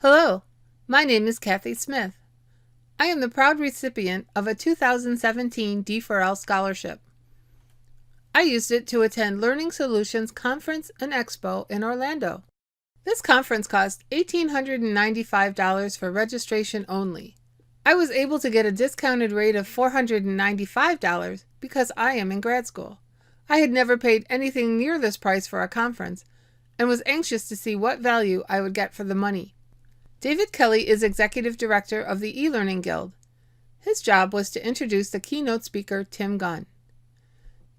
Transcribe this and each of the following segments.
Hello, my name is Kathy Smith. I am the proud recipient of a 2017 D4L scholarship. I used it to attend Learning Solutions Conference and Expo in Orlando. This conference cost $1,895 for registration only. I was able to get a discounted rate of $495 because I am in grad school. I had never paid anything near this price for a conference and was anxious to see what value I would get for the money. David Kelly is Executive Director of the eLearning Guild. His job was to introduce the keynote speaker, Tim Gunn.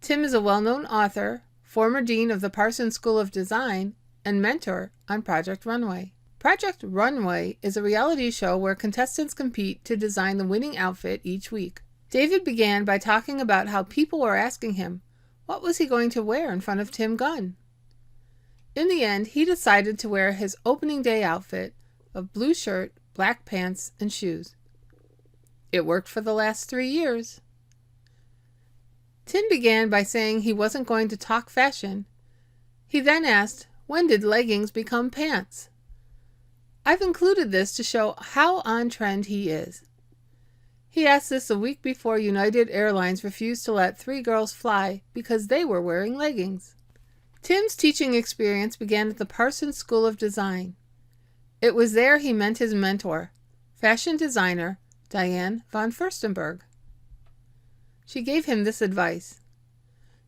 Tim is a well-known author, former dean of the Parsons School of Design, and mentor on Project Runway. Project Runway is a reality show where contestants compete to design the winning outfit each week. David began by talking about how people were asking him, what was he going to wear in front of Tim Gunn? In the end, he decided to wear his opening day outfit of blue shirt, black pants, and shoes. It worked for the last 3 years. Tim began by saying he wasn't going to talk fashion. He then asked, when did leggings become pants? I've included this to show how on trend he is. He asked this a week before United Airlines refused to let 3 girls fly because they were wearing leggings. Tim's teaching experience began at the Parsons School of Design. It was there he met his mentor, fashion designer Diane von Furstenberg. She gave him this advice: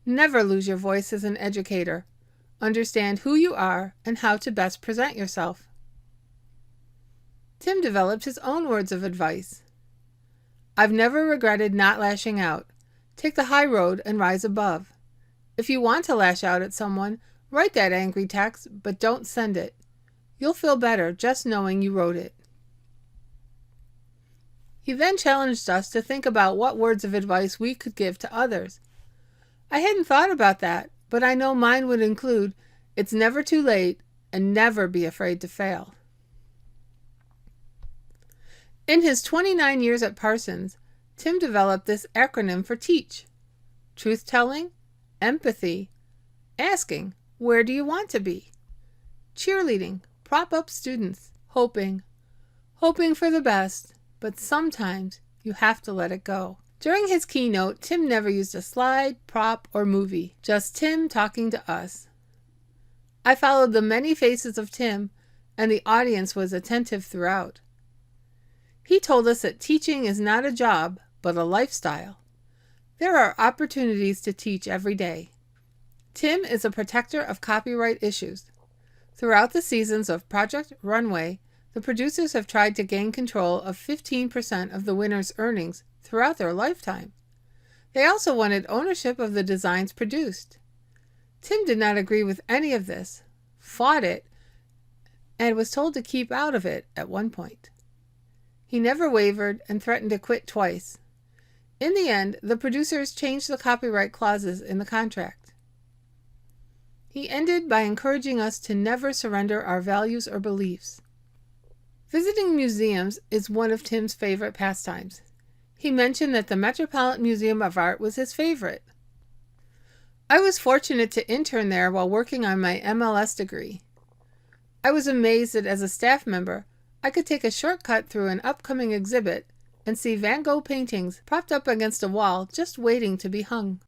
never lose your voice as an educator. Understand who you are and how to best present yourself. Tim developed his own words of advice. I've never regretted not lashing out. Take the high road and rise above. If you want to lash out at someone, write that angry text, but don't send it. You'll feel better just knowing you wrote it. He then challenged us to think about what words of advice we could give to others. I hadn't thought about that, but I know mine would include, it's never too late and never be afraid to fail. In his 29 years at Parsons, Tim developed this acronym for TEACH: truth-telling, empathy, asking, where do you want to be? Cheerleading, prop up students, hoping for the best, but sometimes you have to let it go. During his keynote, Tim never used a slide, prop, or movie, just Tim talking to us. I followed the many faces of Tim, and the audience was attentive throughout. He told us that teaching is not a job, but a lifestyle. There are opportunities to teach every day. Tim is a protector of copyright issues. Throughout the seasons of Project Runway, the producers have tried to gain control of 15% of the winner's earnings throughout their lifetime. They also wanted ownership of the designs produced. Tim did not agree with any of this, fought it, and was told to keep out of it at one point. He never wavered and threatened to quit twice. In the end, the producers changed the copyright clauses in the contract. He ended by encouraging us to never surrender our values or beliefs. Visiting museums is one of Tim's favorite pastimes. He mentioned that the Metropolitan Museum of Art was his favorite. I was fortunate to intern there while working on my MLS degree. I was amazed that as a staff member, I could take a shortcut through an upcoming exhibit and see Van Gogh paintings propped up against a wall just waiting to be hung.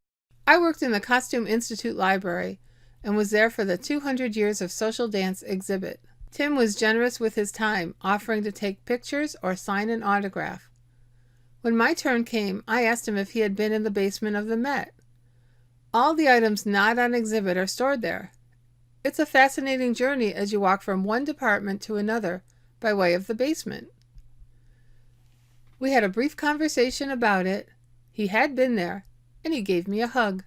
I worked in the Costume Institute Library and was there for the 200 Years of Social Dance exhibit. Tim was generous with his time, offering to take pictures or sign an autograph. When my turn came, I asked him if he had been in the basement of the Met. All the items not on exhibit are stored there. It's a fascinating journey as you walk from one department to another by way of the basement. We had a brief conversation about it. He had been there, and he gave me a hug.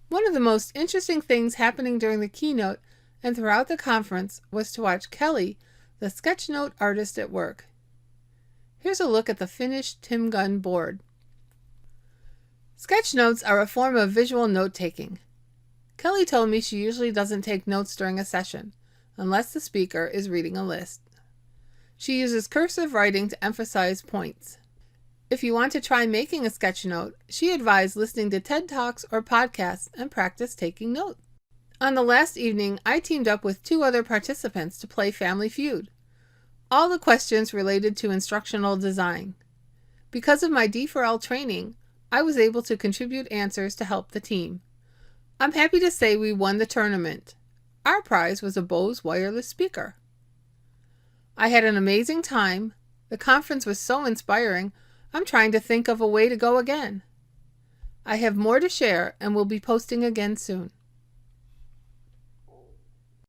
One of the most interesting things happening during the keynote and throughout the conference was to watch Kelly, the sketchnote artist, at work. Here's a look at the finished Tim Gunn board. Sketchnotes are a form of visual note-taking. Kelly told me she usually doesn't take notes during a session, unless the speaker is reading a list. She uses cursive writing to emphasize points. If you want to try making a sketchnote, she advised listening to TED Talks or podcasts and practice taking notes. On the last evening, I teamed up with 2 other participants to play Family Feud. all the questions related to instructional design. Because of my D4L training, I was able to contribute answers to help the team. I'm happy to say we won the tournament. Our prize was a Bose wireless speaker. I had an amazing time. The conference was so inspiring, I'm trying to think of a way to go again. I have more to share and will be posting again soon.